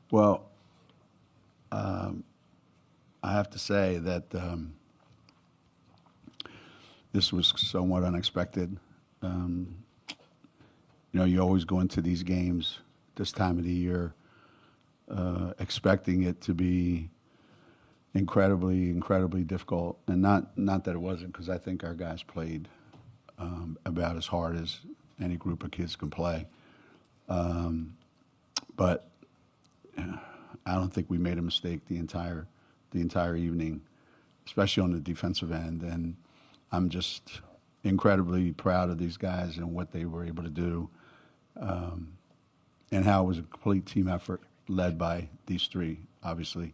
Well, I have to say that this was somewhat unexpected. You always go into these games this time of the year expecting it to be incredibly, incredibly difficult, and not that it wasn't, because I think our guys played about as hard as any group of kids can play. But I don't think we made a mistake the entire evening, especially on the defensive end. And I'm just incredibly proud of these guys and what they were able to do, and how it was a complete team effort led by these three, obviously.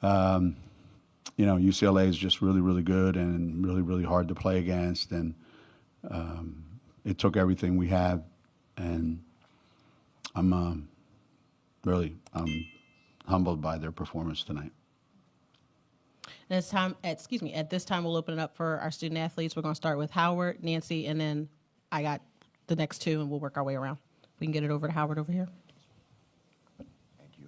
UCLA is just really, really good and really, really hard to play against. And it took everything we have. And I'm humbled by their performance tonight. And at this time, we'll open it up for our student athletes. We're going to start with Howard, Nancy, and then I got the next two, and we'll work our way around. We can get it over to Howard over here. Thank you.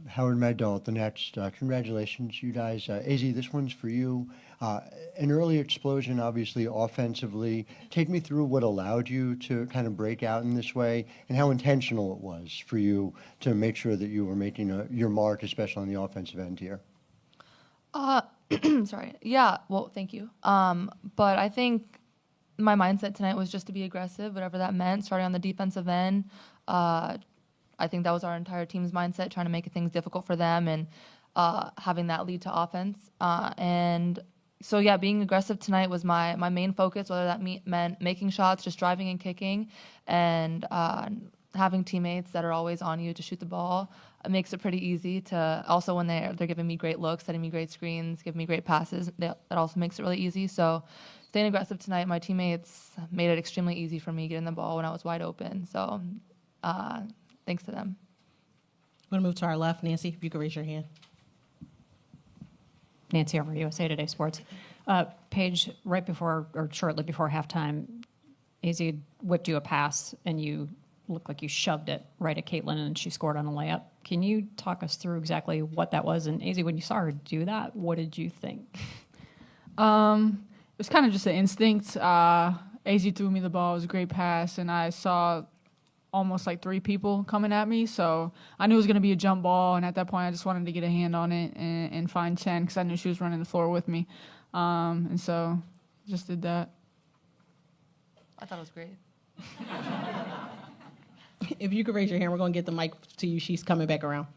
Howard Magdal, the next. Congratulations, you guys. Azzi, this one's for you. An early explosion, obviously, offensively. Take me through what allowed you to kind of break out in this way, and how intentional it was for you to make sure that you were making your mark, especially on the offensive end here. Sorry. Yeah, well, thank you. But I think my mindset tonight was just to be aggressive, whatever that meant, starting on the defensive end. I think that was our entire team's mindset, trying to make things difficult for them and having that lead to offense. And so, yeah, being aggressive tonight was my main focus, whether that meant making shots, just driving and kicking, and having teammates that are always on you to shoot the ball. It makes it pretty easy to also, when they're giving me great looks, setting me great screens, giving me great passes, that also makes it really easy. So staying aggressive tonight, my teammates made it extremely easy for me getting the ball when I was wide open. So thanks to them. I'm going to move to our left. Nancy, if you could raise your hand. Nancy over USA Today Sports. Paige, right before or shortly before halftime, Azzi whipped you a pass and you looked like you shoved it right at Caitlin and she scored on a layup. Can you talk us through exactly what that was? And Azzi, when you saw her do that, what did you think? It was kind of just an instinct. Azzi threw me the ball. It was a great pass, and I saw almost like three people coming at me, so I knew it was going to be a jump ball, and at that point I just wanted to get a hand on it and find Chen because I knew she was running the floor with me. And so just did that. I thought it was great. If you could raise your hand, we're going to get the mic to you. She's coming back around.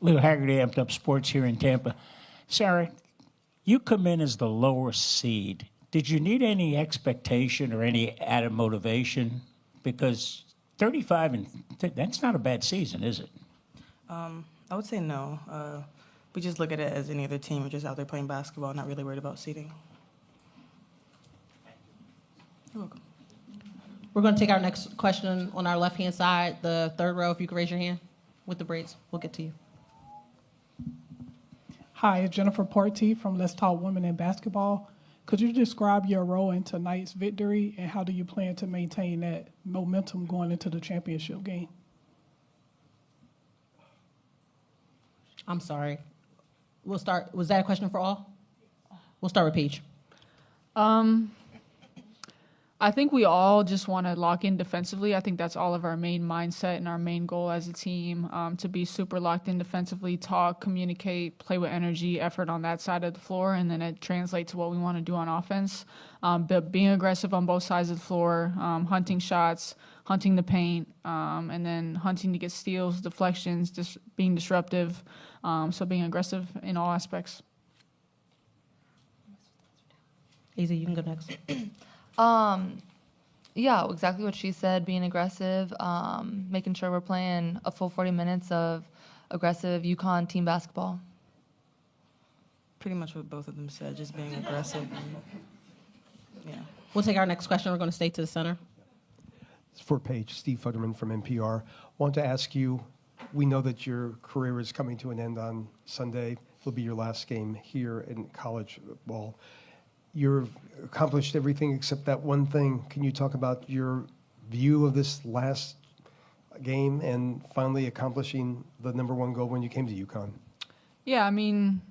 Lou Haggerty, Amped Up Sports here in Tampa. Sarah, you come in as the lower seed. Did you need any expectation or any added motivation? Because 35, and that's not a bad season, is it? I would say no. We just look at it as any other team. We're just out there playing basketball, not really worried about seeding. You're welcome. We're going to take our next question on our left-hand side, the third row. If you could raise your hand with the braids, we'll get to you. Hi, it's Jennifer Porty from Let's Talk Women in Basketball. Could you describe your role in tonight's victory, and how do you plan to maintain that momentum going into the championship game? I'm sorry. We'll start. Was that a question for all? We'll start with Paige. I think we all just want to lock in defensively. I think that's all of our main mindset and our main goal as a team, to be super locked in defensively, talk, communicate, play with energy, effort on that side of the floor, and then it translates to what we want to do on offense. But being aggressive on both sides of the floor, hunting shots, hunting the paint, and then hunting to get steals, deflections, just being disruptive. So being aggressive in all aspects. Azzi, you can go next. Yeah, exactly what she said, being aggressive, making sure we're playing a full 40 minutes of aggressive UConn team basketball. Pretty much what both of them said, just being aggressive. And, yeah. We'll take our next question. We're going to stay to the center. It's for Paige. Steve Futterman from NPR. Want to ask you, we know that your career is coming to an end on Sunday. It'll be your last game here in college ball. You've accomplished everything except that one thing. Can you talk about your view of this last game and finally accomplishing the #1 goal when you came to UConn? Yeah, I mean,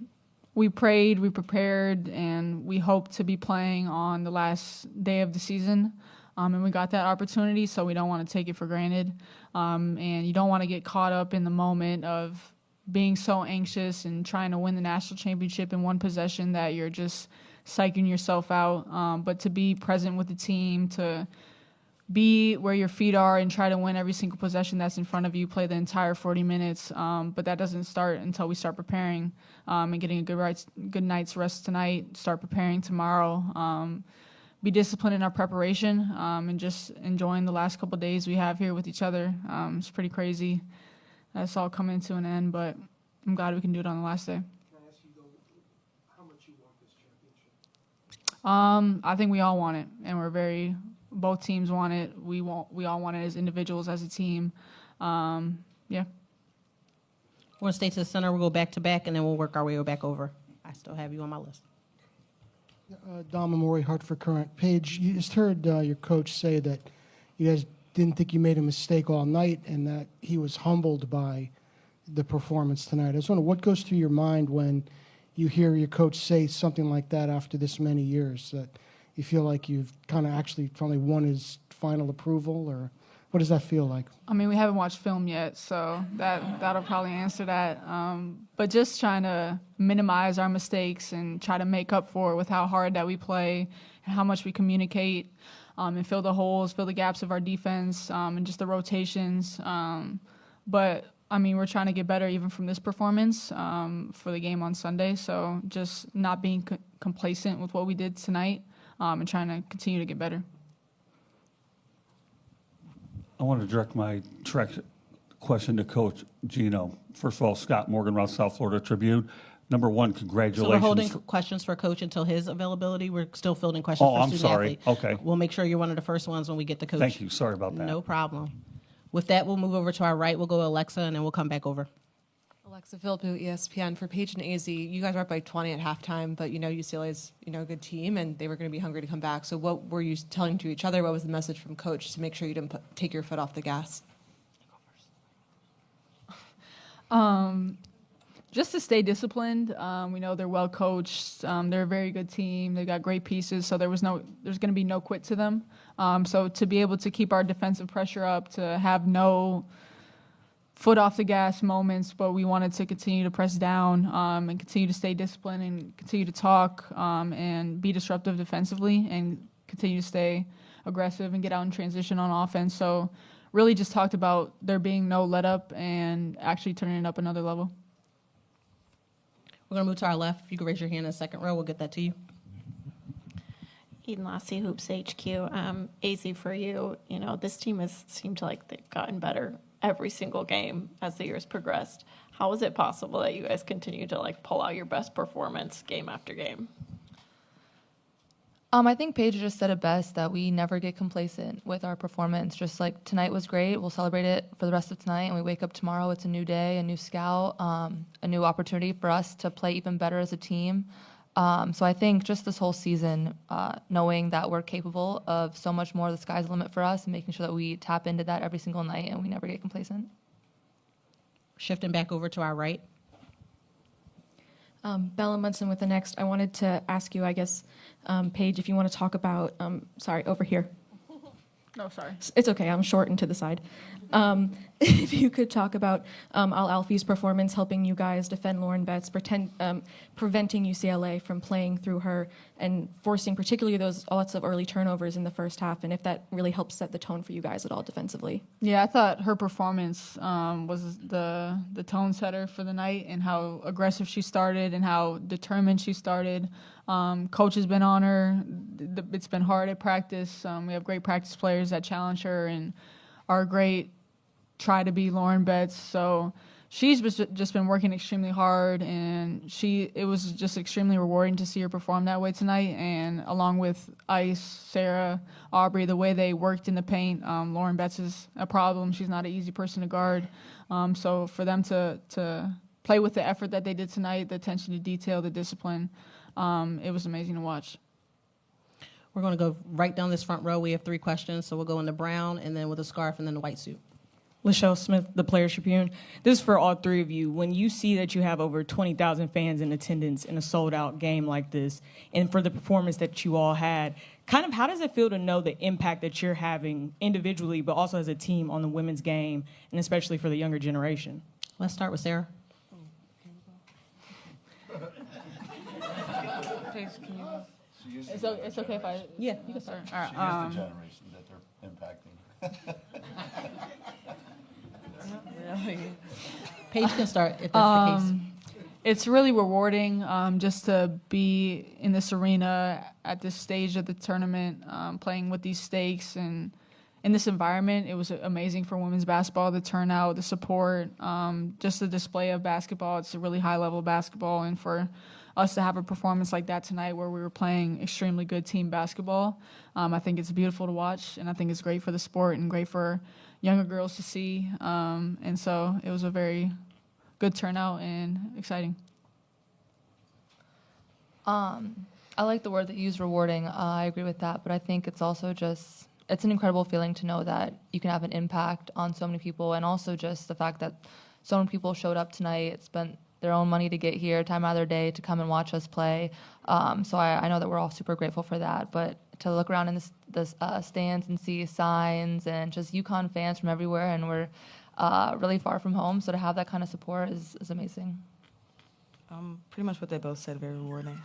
we prayed, we prepared, and we hoped to be playing on the last day of the season. And we got that opportunity, so we don't want to take it for granted. And you don't want to get caught up in the moment of being so anxious and trying to win the national championship in one possession that you're just psyching yourself out. But to be present with the team, to be where your feet are and try to win every single possession that's in front of you, play the entire 40 minutes. But that doesn't start until we start preparing and getting a good night's rest tonight, start preparing tomorrow. Be disciplined in our preparation and just enjoying the last couple of days we have here with each other. It's pretty crazy. That's all coming to an end, but I'm glad we can do it on the last day. Can I ask you, though, how much you want this championship? I think we all want it, and both teams want it. We all want it as individuals, as a team. Yeah. We're going to stay to the center. We'll go back to back, and then we'll work our way back over. I still have you on my list. Dom Amori, Hartford Current. Paige, you just heard your coach say that you guys didn't think you made a mistake all night and that he was humbled by the performance tonight. I just wonder what goes through your mind when you hear your coach say something like that after this many years, that you feel like you've kind of actually finally won his final approval, or what does that feel like? I mean, we haven't watched film yet, so that'll probably answer that. But just trying to minimize our mistakes and try to make up for it with how hard that we play and how much we communicate and fill the holes, fill the gaps of our defense and just the rotations. But, I mean, we're trying to get better even from this performance for the game on Sunday. So just not being complacent with what we did tonight and trying to continue to get better. I want to direct my question to Coach Geno. First of all, Scott Morgan, Route South Florida Tribune. Number one, congratulations. So we're holding questions for Coach until his availability. We're still fielding questions for I'm student sorry. athlete. Okay. We'll make sure you're one of the first ones when we get to Coach. Thank you. Sorry about that. No problem. With that, we'll move over to our right. We'll go to Alexa, and then we'll come back over. Alexa Philippou, ESPN. For Paige and Azzi, you guys were up by 20 at halftime, but UCLA is a good team, and they were going to be hungry to come back. So what were you telling to each other? What was the message from Coach to make sure you didn't take your foot off the gas? Just to stay disciplined. We know they're well coached. They're a very good team. They got great pieces, so there's going to be no quit to them. So to be able to keep our defensive pressure up, to have no foot off the gas moments, but we wanted to continue to press down and continue to stay disciplined and continue to talk and be disruptive defensively and continue to stay aggressive and get out in transition on offense. So really just talked about there being no let up and actually turning it up another level. We're going to move to our left. You can raise your hand in the second row. We'll get that to you. Eden Lassie, Hoops HQ. Azzi, for you, this team has seemed like they've gotten better every single game as the years progressed. How is it possible that you guys continue to pull out your best performance game after game? I think Paige just said it best, that we never get complacent with our performance. Just like tonight was great, we'll celebrate it for the rest of tonight, and we wake up tomorrow, it's a new day, a new scout, a new opportunity for us to play even better as a team. So I think just this whole season, knowing that we're capable of so much more, the sky's the limit for us, and making sure that we tap into that every single night and we never get complacent. Shifting back over to our right. Bella Munson with the Next. I wanted to ask you, I guess, Paige, if you want to talk about, sorry, over here. No, sorry. It's okay. I'm short and to the side. If you could talk about Al Alfie's performance helping you guys defend Lauren Betts, preventing UCLA from playing through her and forcing particularly those lots of early turnovers in the first half, and if that really helps set the tone for you guys at all defensively. Yeah, I thought her performance was the tone setter for the night, and how aggressive she started and how determined she started. Coach has been on her. It's been hard at practice. We have great practice players that challenge her and are great, try to be Lauren Betts. So she's just been working extremely hard, and it was just extremely rewarding to see her perform that way tonight. And along with Ice, Sarah, Aubrey, the way they worked in the paint, Lauren Betts is a problem. She's not an easy person to guard. So for them to play with the effort that they did tonight, the attention to detail, the discipline, it was amazing to watch. We're going to go right down this front row. We have 3 questions, so we'll go in the brown, and then with the scarf, and then the white suit. Lachelle Smith, the Players Tribune. This is for all three of you. When you see that you have over 20,000 fans in attendance in a sold-out game like this, and for the performance that you all had, kind of how does it feel to know the impact that you're having individually, but also as a team on the women's game, and especially for the younger generation? Let's start with Sarah. It's okay if I. Yeah, you can start. All right. She is the generation that they're impacting. Really? Paige can start if that's the case. It's really rewarding just to be in this arena at this stage of the tournament, playing with these stakes and in this environment. It was amazing for women's basketball, the turnout, the support, just the display of basketball. It's a really high-level basketball, and for us to have a performance like that tonight where we were playing extremely good team basketball, I think it's beautiful to watch, and I think it's great for the sport and great for younger girls to see. And so it was a very good turnout and exciting. I like the word that you used, rewarding. I agree with that, but I think it's also just, it's an incredible feeling to know that you can have an impact on so many people, and also just the fact that so many people showed up tonight, spent their own money to get here, time out of their day to come and watch us play. So I know that we're all super grateful for that, but to look around in the stands and see signs and just UConn fans from everywhere, and we're really far from home, so to have that kind of support is amazing. Pretty much what they both said, very rewarding.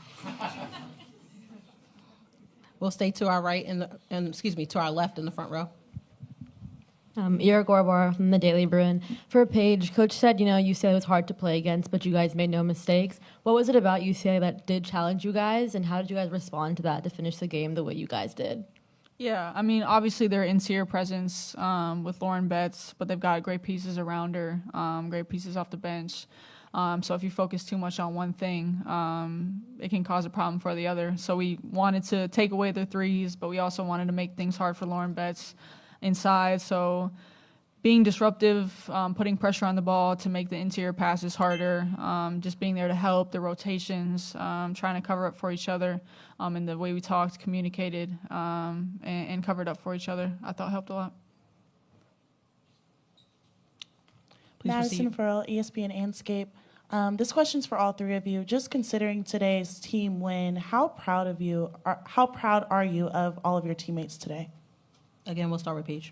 We'll stay to our right to our left in the front row. Ira Gorbor from the Daily Bruin. For Paige, Coach said, UCLA was hard to play against, but you guys made no mistakes. What was it about UCLA that did challenge you guys, and how did you guys respond to that to finish the game the way you guys did? Yeah, I mean, obviously their interior presence with Lauren Betts, but they've got great pieces around her, great pieces off the bench. So if you focus too much on one thing, it can cause a problem for the other. So we wanted to take away their threes, but we also wanted to make things hard for Lauren Betts inside. So being disruptive, putting pressure on the ball to make the interior passes harder, just being there to help, the rotations, trying to cover up for each other, and the way we talked, communicated, and covered up for each other, I thought helped a lot. Please Madison Furl, ESPN Anscape. This question's for all three of you. Just considering today's team win, how proud are you of all of your teammates today? Again, we'll start with Paige.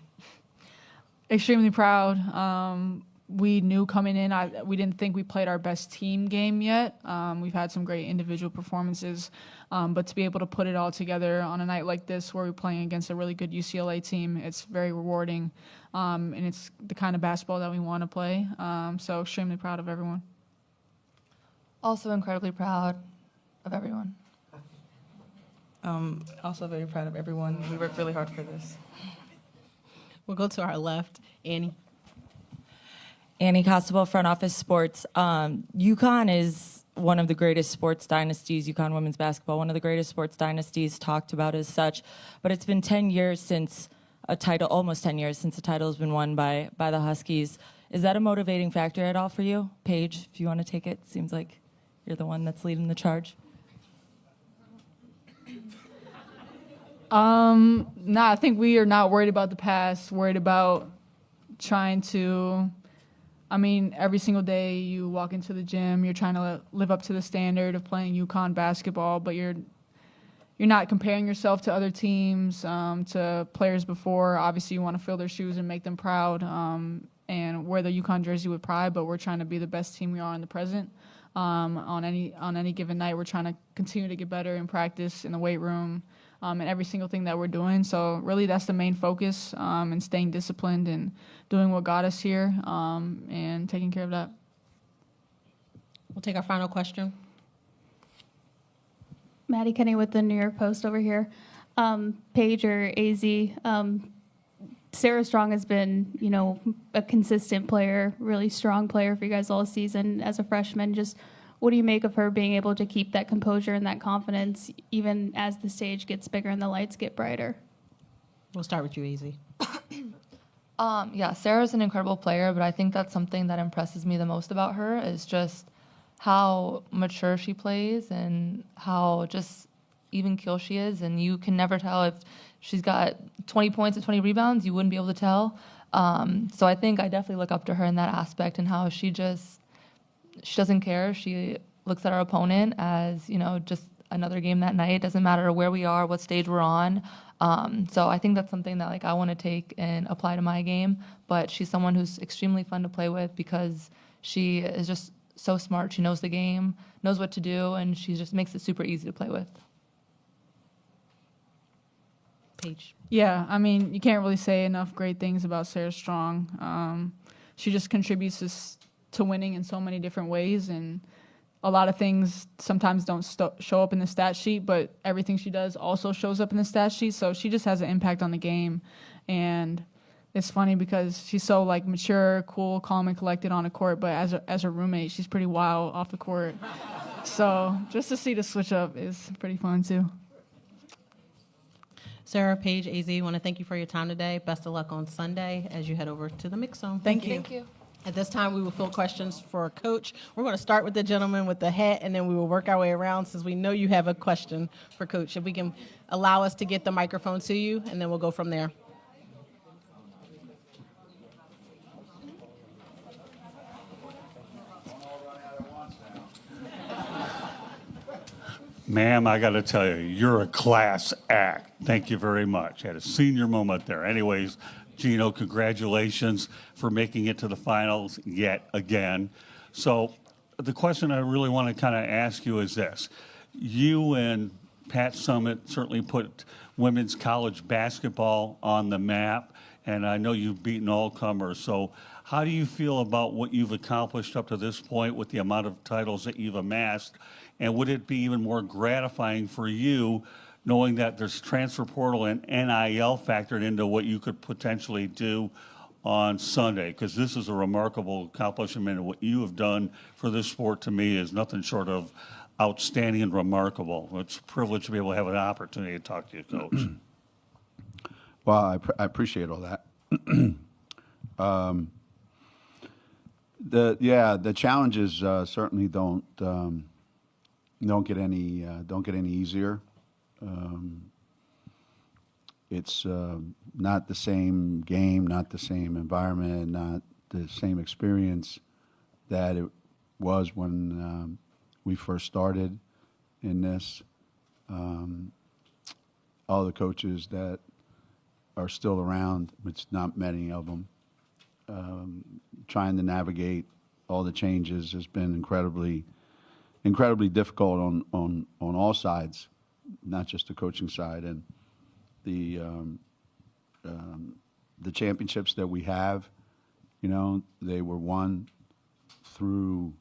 Extremely proud. We knew coming in, we didn't think we played our best team game yet. We've had some great individual performances, but to be able to put it all together on a night like this where we're playing against a really good UCLA team, it's very rewarding, and it's the kind of basketball that we want to play. So extremely proud of everyone. Also incredibly proud of everyone. Also very proud of everyone. We worked really hard for this. We'll go to our left. Annie. Annie Costable, Front Office Sports. UConn is one of the greatest sports dynasties, UConn women's basketball, one of the greatest sports dynasties, talked about as such. But it's been 10 years since a title, almost 10 years since a title has been won by the Huskies. Is that a motivating factor at all for you? Paige, if you want to take it, seems like you're the one that's leading the charge. No, I think we are not worried about the past, worried about trying to, every single day you walk into the gym, you're trying to live up to the standard of playing UConn basketball, but you're not comparing yourself to other teams, to players before. Obviously, you want to fill their shoes and make them proud, and wear the UConn jersey with pride, but we're trying to be the best team we are in the present. On any given night, we're trying to continue to get better in practice, in the weight room, and every single thing that we're doing. So really that's the main focus, and staying disciplined and doing what got us here, and taking care of that. We'll take our final question. Maddie Kenny with the New York Post over here. Paige or AZ, Sarah Strong has been, a consistent player, really strong player for you guys all season as a freshman. Just what do you make of her being able to keep that composure and that confidence even as the stage gets bigger and the lights get brighter? We'll start with you, AZ. Yeah, Sarah's an incredible player, but I think that's something that impresses me the most about her is just how mature she plays and how just even keel she is. And you can never tell if she's got 20 points and 20 rebounds. You wouldn't be able to tell. So I think I definitely look up to her in that aspect and how she doesn't care. She looks at our opponent as, just another game that night. It doesn't matter where we are, what stage we're on. So I think that's something that I want to take and apply to my game. But she's someone who's extremely fun to play with because she is just so smart. She knows the game, knows what to do, and she just makes it super easy to play with. Paige. Yeah, I mean, you can't really say enough great things about Sarah Strong. She just contributes to winning in so many different ways, and a lot of things sometimes don't show up in the stat sheet, but everything she does also shows up in the stat sheet. So she just has an impact on the game, and it's funny because she's so mature, cool, calm, and collected on the court, but as a roommate, she's pretty wild off the court. So just to see the switch up is pretty fun too. Sarah, Paige, AZ, want to thank you for your time today. Best of luck on Sunday as you head over to the mix zone. Thank you. Thank you. At this time, we will field questions for Coach. We're going to start with the gentleman with the hat, and then we will work our way around since we know you have a question for Coach. If we can allow us to get the microphone to you, and then we'll go from there. Ma'am, I got to tell you, you're a class act. Thank you very much. Had a senior moment there. Anyways, Geno, congratulations for making it to the finals yet again. So the question I really want to kind of ask you is this. You and Pat Summitt certainly put women's college basketball on the map, and I know you've beaten all comers. So how do you feel about what you've accomplished up to this point with the amount of titles that you've amassed? And would it be even more gratifying for you knowing that there's transfer portal and NIL factored into what you could potentially do on Sunday? Because this is a remarkable accomplishment, and what you have done for this sport to me is nothing short of outstanding and remarkable. It's a privilege to be able to have an opportunity to talk to you, Coach. Well, I appreciate all that. The challenges certainly don't get any easier. It's not the same game, not the same environment, not the same experience that it was when we first started in this. All the coaches that are still around, which not many of them, trying to navigate all the changes has been incredibly difficult on all sides, not just the coaching side. And the championships that we have, they were won through,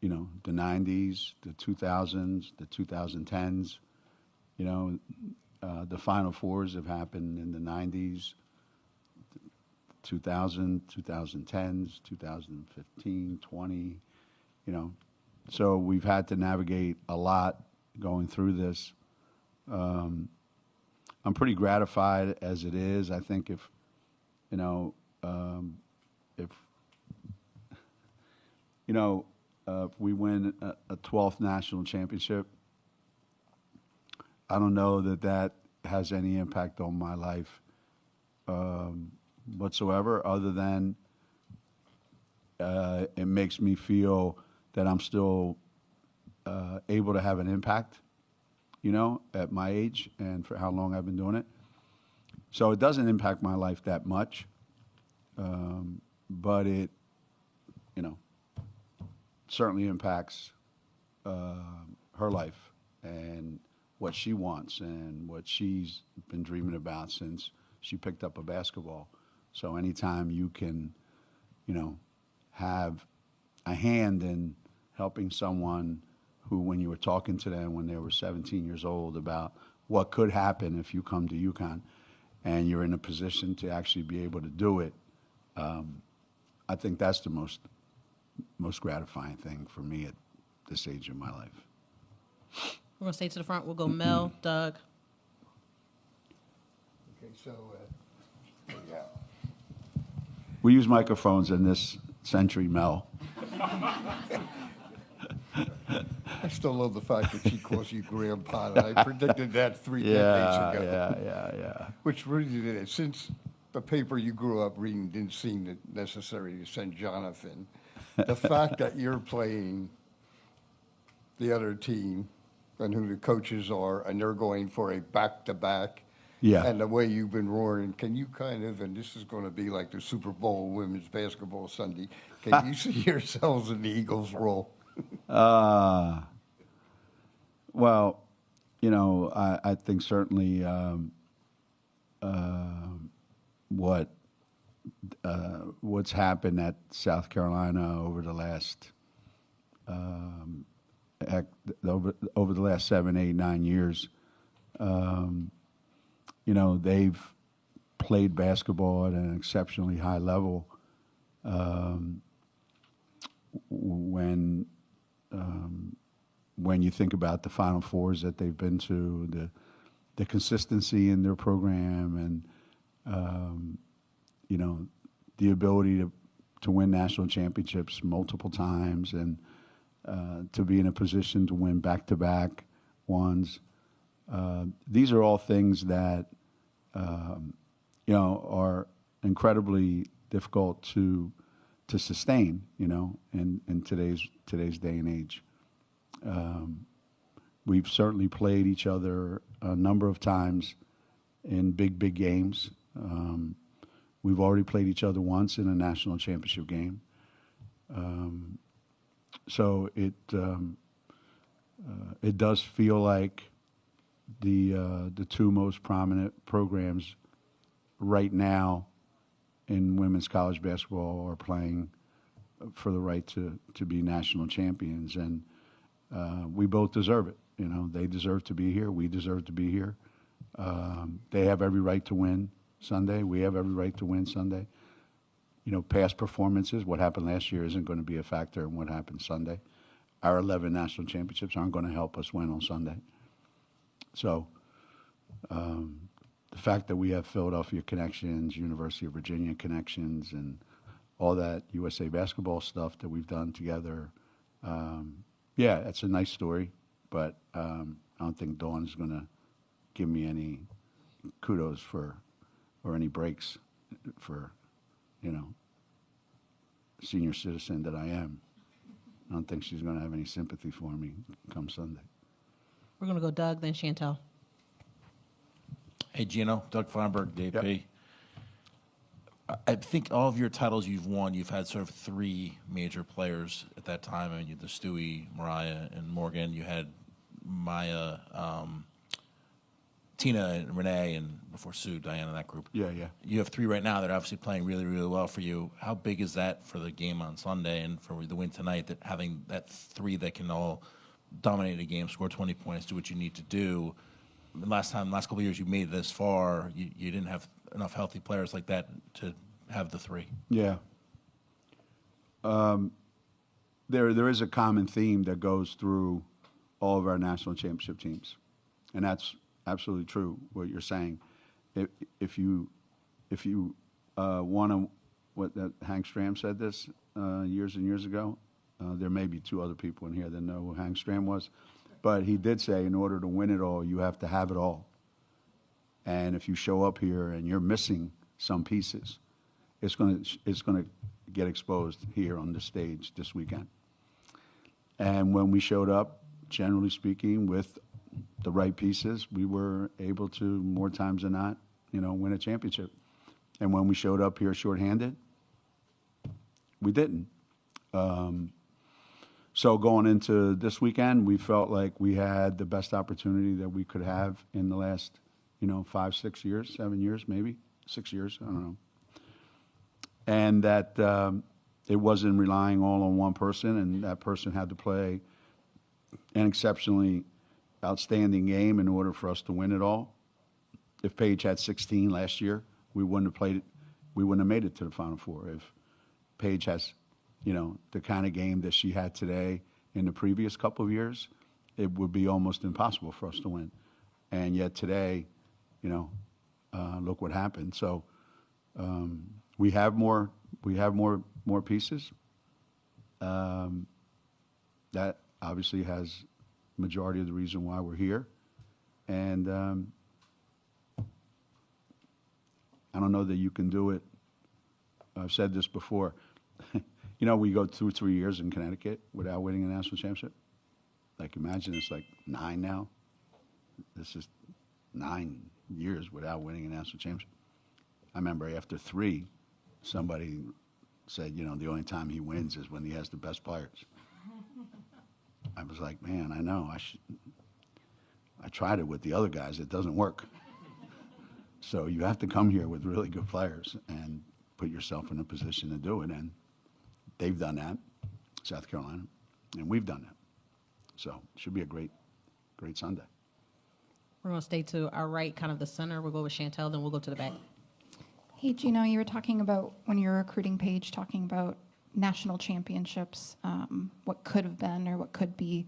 the 90s, the 2000s, the 2010s. The Final Fours have happened in the 90s, 2000, 2010s, 2015, 20, So we've had to navigate a lot going through this. I'm pretty gratified as it is. I think if we win a 12th national championship, I don't know that has any impact on my life whatsoever, other than it makes me feel that I'm still able to have an impact, at my age and for how long I've been doing it. So it doesn't impact my life that much, but it, certainly impacts her life and what she wants and what she's been dreaming about since she picked up a basketball. So anytime you can, have a hand in helping someone who, when you were talking to them when they were 17 years old about what could happen if you come to UConn and you're in a position to actually be able to do it, I think that's the most gratifying thing for me at this age of my life. We're going to stay to the front. We'll go Mel, Doug. Okay, so We use microphones in this century, Mel. I still love the fact that she calls you grandpa. I predicted that 3 decades ago. Yeah. Which really did it. Since the paper you grew up reading didn't seem necessary to send Jonathan. The fact that you're playing the other team and who the coaches are, and they're going for a back-to-back, Yeah. and the way you've been roaring, can you kind of, and this is going to be like the Super Bowl women's basketball Sunday, can you see yourselves in the Eagles' role? Well, you know, I think certainly what's happened at South Carolina over the last over the last 7, 8, 9 years, you know, they've played basketball at an exceptionally high level. When you think about the Final Fours that they've been to, the consistency in their program, and you know, the ability to win national championships multiple times, and to be in a position to win back-to-back ones. These are all things that you know, are incredibly difficult to sustain, you know, in today's day and age. We've certainly played each other a number of times in big games. We've already played each other once in a national championship game. So it does feel like the two most prominent programs right now in women's college basketball are playing for the right to be national champions, and we both deserve it. You know, they deserve to be here. We deserve to be here. They have every right to win Sunday. We have every right to win Sunday. You know, past performances, what happened last year isn't going to be a factor in what happens Sunday. Our 11 national championships aren't going to help us win on Sunday. So the fact that we have Philadelphia connections, University of Virginia connections, and all that USA basketball stuff that we've done together, yeah, it's a nice story, but I don't think Dawn's going to give me any kudos for, or any breaks for, you know, senior citizen that I am. I don't think she's going to have any sympathy for me come Sunday. We're going to go Doug, then Chantel. Hey, Geno, Doug Feinberg, DP. I think all of your titles you've won, you've had sort of three major players at that time. I mean, you had the Stewie, Mariah, and Morgan. You had Maya, Tina, and Renee, and before Sue, Diana, in that group. Yeah. You have three right now that are obviously playing really, really well for you. How big is that for the game on Sunday and for the win tonight, that having that three that can all dominate a game, score 20 points, do what you need to do? The last couple of years you made it this far, you didn't have enough healthy players like that to have the three. Yeah. There is a common theme that goes through all of our national championship teams, and that's absolutely true what you're saying. If you want to, what that Hank Stram said this years and years ago. There may be two other people in here that know who Hank Stram was, but he did say in order to win it all, you have to have it all. And if you show up here and you're missing some pieces, it's going to get exposed here on the stage this weekend. And when we showed up, generally speaking, with the right pieces, we were able to, more times than not, you know, win a championship. And when we showed up here shorthanded, we didn't. So going into this weekend, we felt like we had the best opportunity that we could have in the last, 5, 6 years, 7 years, maybe 6 years, I don't know. And that it wasn't relying all on one person, and that person had to play an exceptionally outstanding game in order for us to win it all. If Paige had 16 last year, we wouldn't have played it. We wouldn't have made it to the Final Four. If Paige has, the kind of game that she had today in the previous couple of years, it would be almost impossible for us to win. And yet today, look what happened. So we have more pieces. That obviously has majority of the reason why we're here. And I don't know that you can do it. I've said this before. You know, we go 2 or 3 years in Connecticut without winning a national championship. Like, imagine it's like 9 now. This is 9 years without winning a national championship. I remember after 3, somebody said, you know, the only time he wins is when he has the best players. I was like, man, I know. I tried it with the other guys. It doesn't work. So you have to come here with really good players and put yourself in a position to do it. And they've done that, South Carolina, and we've done that. So it should be a great Sunday. We're going to stay to our right, kind of the center. We'll go with Chantel, then we'll go to the back. Hey, Geno, you were talking about, when you were recruiting Paige, talking about national championships, what could have been or what could be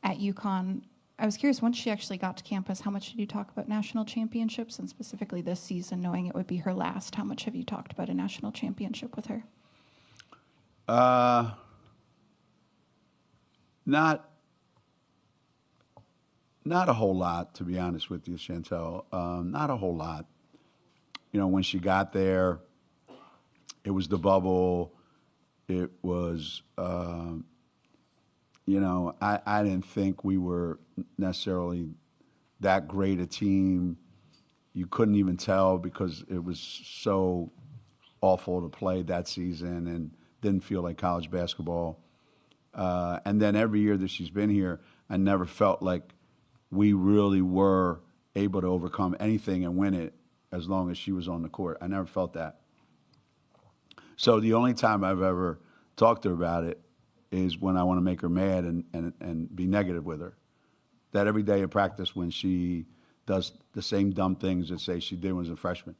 at UConn. I was curious, once she actually got to campus, how much did you talk about national championships, and specifically this season, knowing it would be her last, how much have you talked about a national championship with her? Not a whole lot, to be honest with you, Chantel. Not a whole lot. You know, when she got there, it was the bubble. It was, you know, I didn't think we were necessarily that great a team. You couldn't even tell because it was so awful to play that season and didn't feel like college basketball. And then every year that she's been here, I never felt like we really were able to overcome anything and win it as long as she was on the court. I never felt that. So the only time I've ever talked to her about it is when I want to make her mad and be negative with her. That every day of practice when she does the same dumb things that say she did when she was a freshman.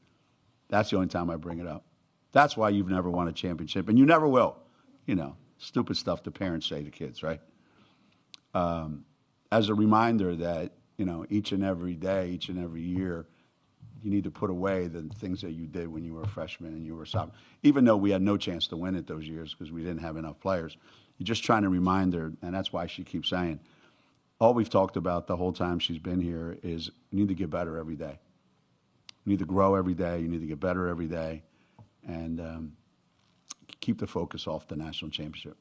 That's the only time I bring it up. That's why you've never won a championship, and you never will. You know, stupid stuff the parents say to kids, right? As a reminder that, you know, each and every day, each and every year, you need to put away the things that you did when you were a freshman and you were a sophomore. Even though we had no chance to win it those years because we didn't have enough players, you're just trying to remind her, and that's why she keeps saying, all we've talked about the whole time she's been here is you need to get better every day. You need to grow every day. You need to get better every day. And keep the focus off the national championship.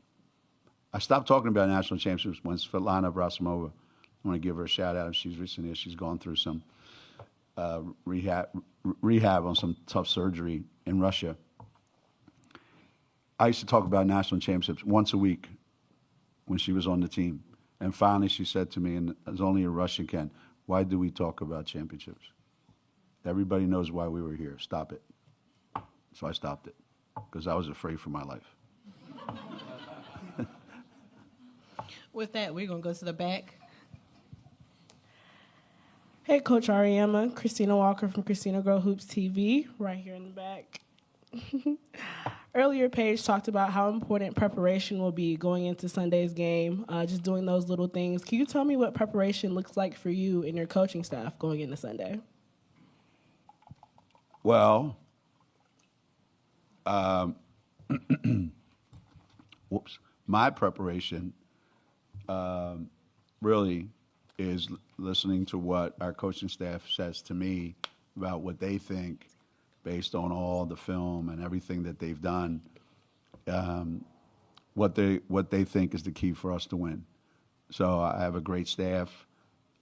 I stopped talking about national championships when Svetlana Abrasimova, I want to give her a shout out. She's recently, she's gone through some rehab on some tough surgery in Russia. I used to talk about national championships once a week when she was on the team. And finally she said to me, and as only a Russian can, why do we talk about championships? Everybody knows why we were here. Stop it. So I stopped it because I was afraid for my life. With that, we're going to go to the back. Hey, Coach Auriemma, Christina Walker from Christina Girl Hoops TV, right here in the back. Earlier, Paige talked about how important preparation will be going into Sunday's game, just doing those little things. Can you tell me what preparation looks like for you and your coaching staff going into Sunday? Well, my preparation really is listening to what our coaching staff says to me about what they think based on all the film and everything that they've done, what they think is the key for us to win. So I have a great staff.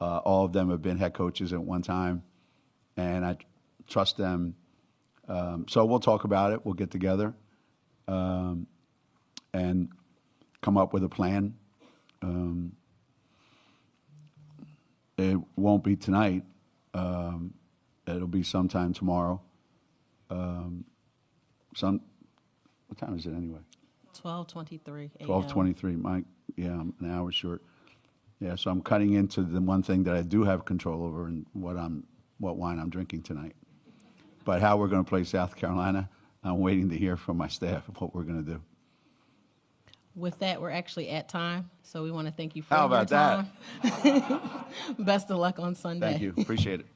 All of them have been head coaches at one time, and I trust them. So we'll talk about it. We'll get together and come up with a plan. It won't be tonight. It'll be sometime tomorrow. What time is it anyway? 12:23 a.m. 12:23. Yeah, I'm an hour short. Yeah, so I'm cutting into the one thing that I do have control over and what wine I'm drinking tonight. But how we're going to play South Carolina, I'm waiting to hear from my staff of what we're going to do. With that, we're actually at time, so we want to thank you for How your about that? time. Best of luck on Sunday. Thank you. Appreciate it.